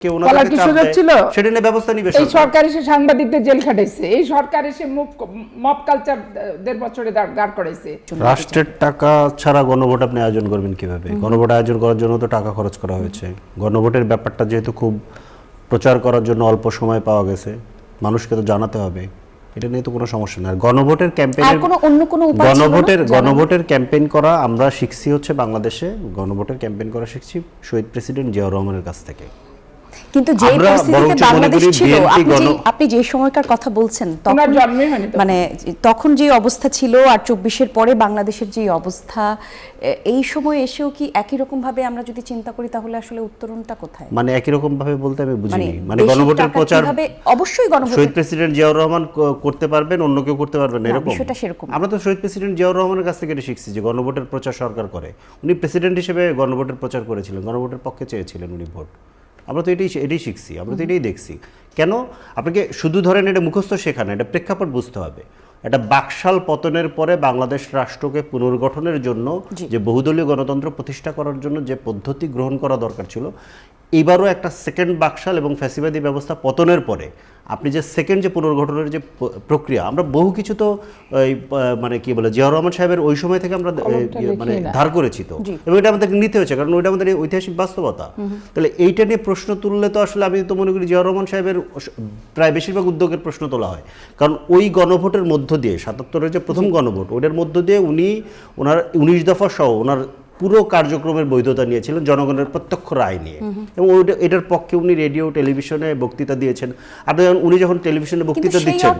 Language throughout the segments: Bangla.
কেউ ওনাদেরকে চাপ দেয় সেটা নিয়ে ব্যবস্থা নিবে। এই সরকার এসে সাংবাদিকদের জেল খাটাইছে, এই সরকার এসে মব কালচার 1.5 বছরে দাঁড় করাইছে। রাষ্ট্রের টাকা ছাড়া গণভোট আপনি আয়োজন করবেন কিভাবে? গণভোট আয়োজন করার জন্য তো টাকা খরচ করা হয়েছে। গণভোটের ব্যাপারটা যেহেতু খুব প্রচার করার জন্য অল্প সময় পাওয়া গেছে, মানুষকে তো জানাতে হবে, এটা নিয়ে তো কোনো সমস্যা না। গণভোটের ক্যাম্পেইনের গণভোটের ক্যাম্পেইন করা আমরা শিখছি হচ্ছে বাংলাদেশে, গণভোটের ক্যাম্পেইন করা শিখছি শহীদ প্রেসিডেন্ট জিয়াউর রহমানের কাছ থেকে। কিন্তু যে পরিস্থিতিতে বাংলাদেশ ছিল, আপনি যে সময়কার কথা বলছেন তখন মানে তখন যে অবস্থা ছিল আর 24-এর পরে বাংলাদেশের যে অবস্থা, এই সময় এসেও কি একই রকম ভাবে আমরা যদি চিন্তা করি তাহলে আসলে উত্তরণটা কোথায়? মানে একই রকম ভাবে বলতে আমি বুঝিনি, মানে গণভোটের প্রচার অবশ্যই গণভোট শহীদ প্রেসিডেন্ট জিয়াউর রহমান করতে পারবেন, অন্য কেউ করতে পারবেন না এরকম বিষয়টা সেরকম। আমরা তো শহীদ প্রেসিডেন্ট জিয়াউর রহমানের কাছ থেকে শিখছি যে গণভোটের প্রচার সরকার করে। উনি প্রেসিডেন্ট হিসেবে গণভোটের প্রচার করেছিলেন, গণভোটের পক্ষে চেয়েছিলেন উনি ভোট। আমরা তো এটাই শিখছি, আমরা তো এটাই দেখছি। কেন আপনাকে শুধু ধরেন এটা মুখস্থ শেখা না, এটা প্রেক্ষাপট বুঝতে হবে। এটা বাকশাল পতনের পরে বাংলাদেশ রাষ্ট্রকে পুনর্গঠনের জন্য যে বহুদলীয় গণতন্ত্র প্রতিষ্ঠা করার জন্য যে পদ্ধতি গ্রহণ করা দরকার ছিল, এবারও একটা সেকেন্ড বাকশাল এবং ফ্যাসিবাদী ব্যবস্থা পতনের পরে আপনি যে সেকেন্ড যে পুনর্গঠনের যে প্রক্রিয়া, আমরা বহু কিছু তো মানে কি বলে জিয়াউর রহমান সাহেবের ওই সময় থেকে আমরা মানে ধার করেছি তো, এবং এটা আমাদের নিতে হয়েছে কারণ ওইটা আমাদের ঐতিহাসিক বাস্তবতা। তাহলে এইটা নিয়ে প্রশ্ন তুললে তো আসলে আমি তো মনে করি জিয়াউর রহমান সাহেবের প্রায় বেশিরভাগ উদ্যোগের প্রশ্ন তোলা হয়, কারণ ওই গণভোটের মধ্য দিয়ে 77-এর যে প্রথম গণভোট, ওটার মধ্য দিয়ে উনি ওনার 19 দফা সহ ওনার পুরো কার্যক্রমের বৈধতা নিয়েছিলেন জনগণের প্রত্যক্ষ রায় নিয়ে, এবং এটার পক্ষে উনি রেডিও টেলিভিশনে বক্তৃতা দিয়েছেন। আপনি উনি যখন টেলিভিশনে বক্তৃতা দিচ্ছেন,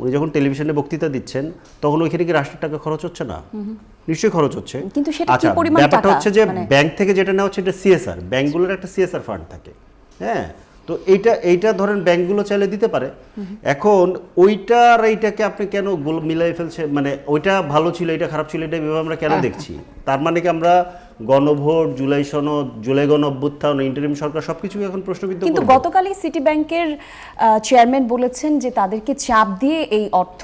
উনি যখন টেলিভিশনে বক্তৃতা দিচ্ছেন তখন ওইখানে কি রাষ্ট্রের টাকা খরচ হচ্ছে না? নিশ্চয়ই খরচ হচ্ছে। আচ্ছা, ব্যাপারটা হচ্ছে যে ব্যাংক থেকে যেটা নেওয়া হচ্ছে এটা সিএসআর, ব্যাংকগুলোর একটা সিএসআর ফান্ড থাকে, হ্যাঁ। তো এইটা ধরেন ব্যাংকগুলো চাইলে দিতে পারে। এখন ওইটা আর এইটাকে আপনি কেন মিলাই ফেলছে, মানে ওইটা ভালো ছিল এটা খারাপ ছিল এটা এভাবে আমরা কেন দেখছি? তার মানে কি আমরা গণভোট, জুলাই সনদ, জুলাই গণ অভ্যুত্থান, ইন্টারিম সরকার সবকিছু এখন প্রশ্নবিদ্ধ করব? কিন্তু গতকালই সিটি ব্যাংকের চেয়ারম্যান বলেছেন যে তাদেরকে চাপ দিয়ে এই অর্থ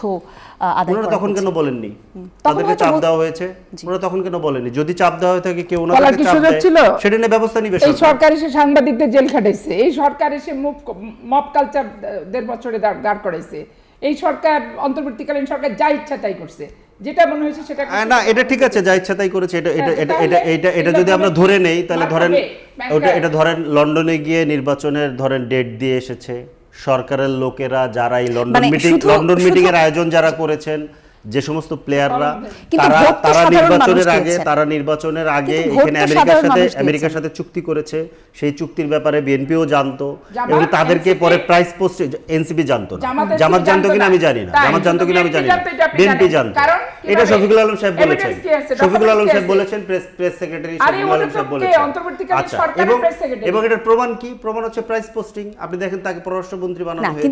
আদায় করা। তখন কেন বলেননি তাদেরকে চাপ দেওয়া হয়েছে? ওরা তখন কেন বলেনি? যদি চাপ দেওয়া হয়ে থাকে কেউ ওনাদেরকে চাপ দেয় সেটা নিয়ে ব্যবস্থা নিবে। এই সরকার এসে সাংবাদিকদের জেল খাটাইছে, এই সরকার এসে মব কালচার 1.5 বছরে দাঁড় করাইছে। এই সরকার অন্তর্বর্তীকালীন সরকার যা ইচ্ছা তাই করছে, যেটা মনে হয়েছে সেটা না। এটা ঠিক আছে, যা ইচ্ছা তাই করেছে। এটা যদি আমরা ধরে নেই তাহলে এটা ধরেন লন্ডনে গিয়ে নির্বাচনের ধরেন ডেট দিয়ে এসেছে সরকারের লোকেরা, যারা এই লন্ডন মিটিং এর আয়োজন যারা করেছেন, যে সমস্ত প্লেয়াররা, তারা নির্বাচনের আগে এখানে আমেরিকার সাথে চুক্তি করেছে। সেই চুক্তির ব্যাপারে বিএনপিও জানতো এবং তাদেরকে পরে প্রাইস পোস্ট এনসিপি জানতো না। জামাত জানতো কিনা আমি জানি না, বিএনপি জানতো। এটা শফিকুল আলম সাহেব বলেছেন, প্রেস সেক্রেটারি শফিকুল আলম সাহেব বলেছেন। আচ্ছা, এবং এটার প্রমাণ কি? প্রমাণ হচ্ছে প্রাইস পোস্টিং। আপনি দেখেন তাকে পররাষ্ট্রমন্ত্রী বানানো হয়েছে।